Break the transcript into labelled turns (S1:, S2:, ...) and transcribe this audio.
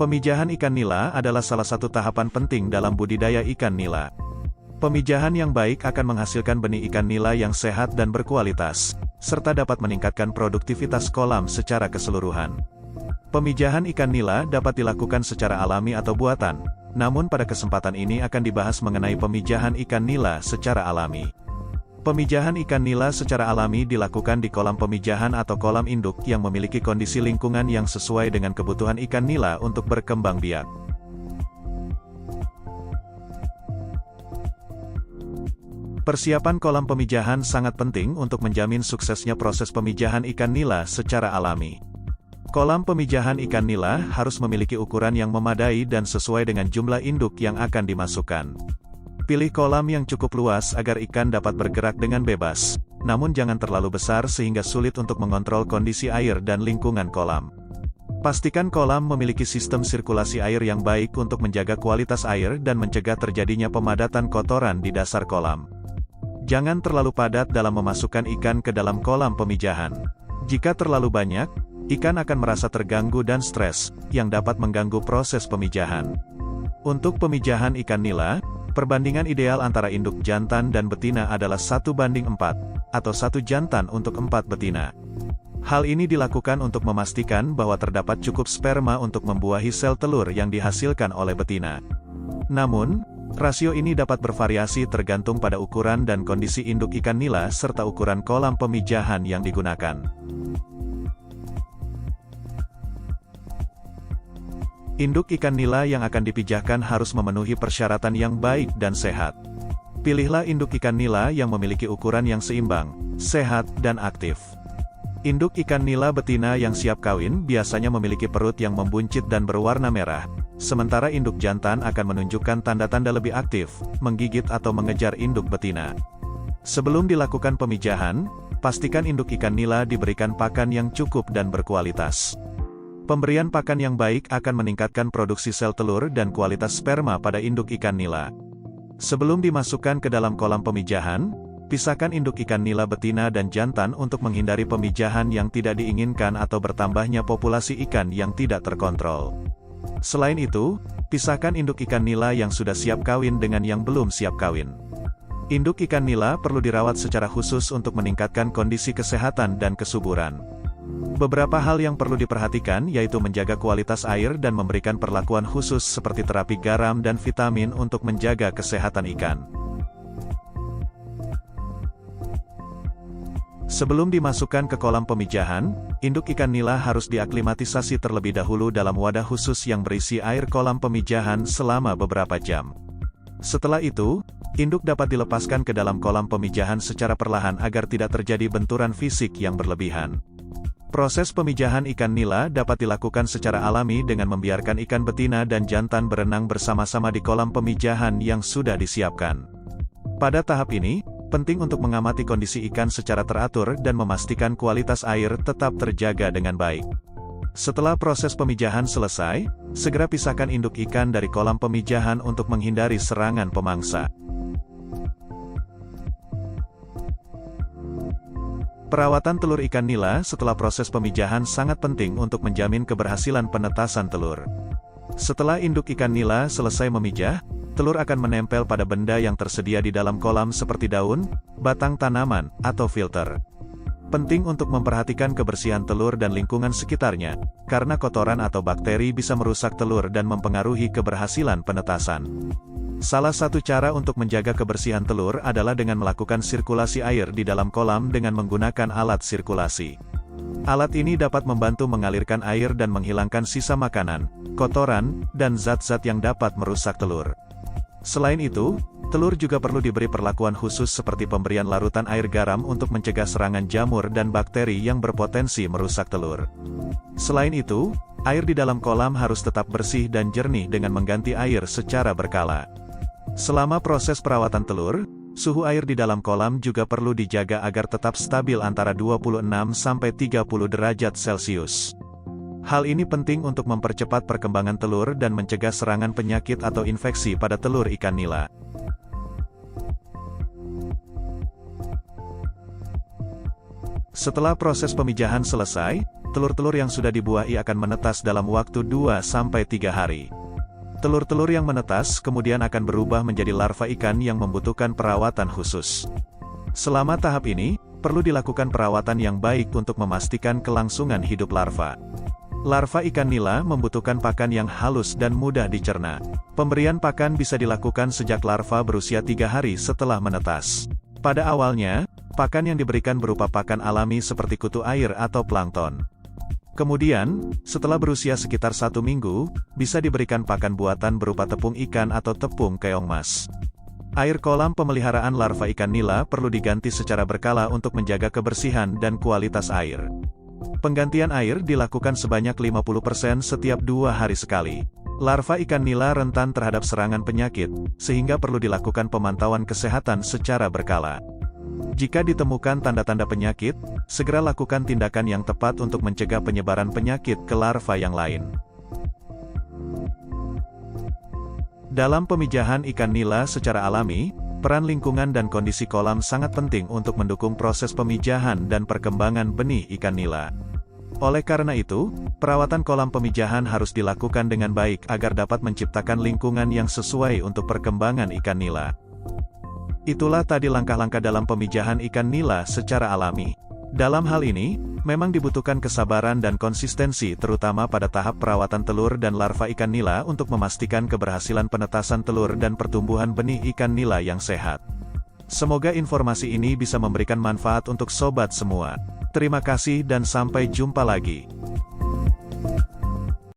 S1: Pemijahan ikan nila adalah salah satu tahapan penting dalam budidaya ikan nila. Pemijahan yang baik akan menghasilkan benih ikan nila yang sehat dan berkualitas, serta dapat meningkatkan produktivitas kolam secara keseluruhan. Pemijahan ikan nila dapat dilakukan secara alami atau buatan, namun pada kesempatan ini akan dibahas mengenai pemijahan ikan nila secara alami. Pemijahan ikan nila secara alami dilakukan di kolam pemijahan atau kolam induk yang memiliki kondisi lingkungan yang sesuai dengan kebutuhan ikan nila untuk berkembang biak. Persiapan kolam pemijahan sangat penting untuk menjamin suksesnya proses pemijahan ikan nila secara alami. Kolam pemijahan ikan nila harus memiliki ukuran yang memadai dan sesuai dengan jumlah induk yang akan dimasukkan. Pilih kolam yang cukup luas agar ikan dapat bergerak dengan bebas, namun jangan terlalu besar sehingga sulit untuk mengontrol kondisi air dan lingkungan kolam. Pastikan kolam memiliki sistem sirkulasi air yang baik untuk menjaga kualitas air dan mencegah terjadinya pemadatan kotoran di dasar kolam. Jangan terlalu padat dalam memasukkan ikan ke dalam kolam pemijahan. Jika terlalu banyak, ikan akan merasa terganggu dan stres, yang dapat mengganggu proses pemijahan. Untuk pemijahan ikan nila, perbandingan ideal antara induk jantan dan betina adalah 1:4, atau 1 jantan untuk 4 betina. Hal ini dilakukan untuk memastikan bahwa terdapat cukup sperma untuk membuahi sel telur yang dihasilkan oleh betina. Namun, rasio ini dapat bervariasi tergantung pada ukuran dan kondisi induk ikan nila serta ukuran kolam pemijahan yang digunakan. Induk ikan nila yang akan dipijahkan harus memenuhi persyaratan yang baik dan sehat. Pilihlah induk ikan nila yang memiliki ukuran yang seimbang, sehat, dan aktif. Induk ikan nila betina yang siap kawin biasanya memiliki perut yang membuncit dan berwarna merah, sementara induk jantan akan menunjukkan tanda-tanda lebih aktif, menggigit atau mengejar induk betina. Sebelum dilakukan pemijahan, pastikan induk ikan nila diberikan pakan yang cukup dan berkualitas. Pemberian pakan yang baik akan meningkatkan produksi sel telur dan kualitas sperma pada induk ikan nila. Sebelum dimasukkan ke dalam kolam pemijahan, pisahkan induk ikan nila betina dan jantan untuk menghindari pemijahan yang tidak diinginkan atau bertambahnya populasi ikan yang tidak terkontrol. Selain itu, pisahkan induk ikan nila yang sudah siap kawin dengan yang belum siap kawin. Induk ikan nila perlu dirawat secara khusus untuk meningkatkan kondisi kesehatan dan kesuburan. Beberapa hal yang perlu diperhatikan yaitu menjaga kualitas air dan memberikan perlakuan khusus seperti terapi garam dan vitamin untuk menjaga kesehatan ikan. Sebelum dimasukkan ke kolam pemijahan, induk ikan nila harus diaklimatisasi terlebih dahulu dalam wadah khusus yang berisi air kolam pemijahan selama beberapa jam. Setelah itu, induk dapat dilepaskan ke dalam kolam pemijahan secara perlahan agar tidak terjadi benturan fisik yang berlebihan. Proses pemijahan ikan nila dapat dilakukan secara alami dengan membiarkan ikan betina dan jantan berenang bersama-sama di kolam pemijahan yang sudah disiapkan. Pada tahap ini, penting untuk mengamati kondisi ikan secara teratur dan memastikan kualitas air tetap terjaga dengan baik. Setelah proses pemijahan selesai, segera pisahkan induk ikan dari kolam pemijahan untuk menghindari serangan pemangsa. Perawatan telur ikan nila setelah proses pemijahan sangat penting untuk menjamin keberhasilan penetasan telur. Setelah induk ikan nila selesai memijah, telur akan menempel pada benda yang tersedia di dalam kolam seperti daun, batang tanaman, atau filter. Penting untuk memperhatikan kebersihan telur dan lingkungan sekitarnya, karena kotoran atau bakteri bisa merusak telur dan mempengaruhi keberhasilan penetasan. Salah satu cara untuk menjaga kebersihan telur adalah dengan melakukan sirkulasi air di dalam kolam dengan menggunakan alat sirkulasi. Alat ini dapat membantu mengalirkan air dan menghilangkan sisa makanan, kotoran, dan zat-zat yang dapat merusak telur. Selain itu, telur juga perlu diberi perlakuan khusus seperti pemberian larutan air garam untuk mencegah serangan jamur dan bakteri yang berpotensi merusak telur. Selain itu, air di dalam kolam harus tetap bersih dan jernih dengan mengganti air secara berkala. Selama proses perawatan telur, suhu air di dalam kolam juga perlu dijaga agar tetap stabil antara 26–30 derajat Celcius. Hal ini penting untuk mempercepat perkembangan telur dan mencegah serangan penyakit atau infeksi pada telur ikan nila. Setelah proses pemijahan selesai, telur-telur yang sudah dibuahi akan menetas dalam waktu 2-3 hari. Telur-telur yang menetas kemudian akan berubah menjadi larva ikan yang membutuhkan perawatan khusus. Selama tahap ini, perlu dilakukan perawatan yang baik untuk memastikan kelangsungan hidup larva. Larva ikan nila membutuhkan pakan yang halus dan mudah dicerna. Pemberian pakan bisa dilakukan sejak larva berusia 3 hari setelah menetas. Pada awalnya, pakan yang diberikan berupa pakan alami seperti kutu air atau plankton. Kemudian, setelah berusia sekitar 1 minggu, bisa diberikan pakan buatan berupa tepung ikan atau tepung keong mas. Air kolam pemeliharaan larva ikan nila perlu diganti secara berkala untuk menjaga kebersihan dan kualitas air. Penggantian air dilakukan sebanyak 50% setiap 2 hari sekali. Larva ikan nila rentan terhadap serangan penyakit, sehingga perlu dilakukan pemantauan kesehatan secara berkala. Jika ditemukan tanda-tanda penyakit, segera lakukan tindakan yang tepat untuk mencegah penyebaran penyakit ke larva yang lain. Dalam pemijahan ikan nila secara alami, peran lingkungan dan kondisi kolam sangat penting untuk mendukung proses pemijahan dan perkembangan benih ikan nila. Oleh karena itu, perawatan kolam pemijahan harus dilakukan dengan baik agar dapat menciptakan lingkungan yang sesuai untuk perkembangan ikan nila. Itulah tadi langkah-langkah dalam pemijahan ikan nila secara alami. Dalam hal ini, memang dibutuhkan kesabaran dan konsistensi terutama pada tahap perawatan telur dan larva ikan nila untuk memastikan keberhasilan penetasan telur dan pertumbuhan benih ikan nila yang sehat. Semoga informasi ini bisa memberikan manfaat untuk sobat semua. Terima kasih dan sampai jumpa lagi.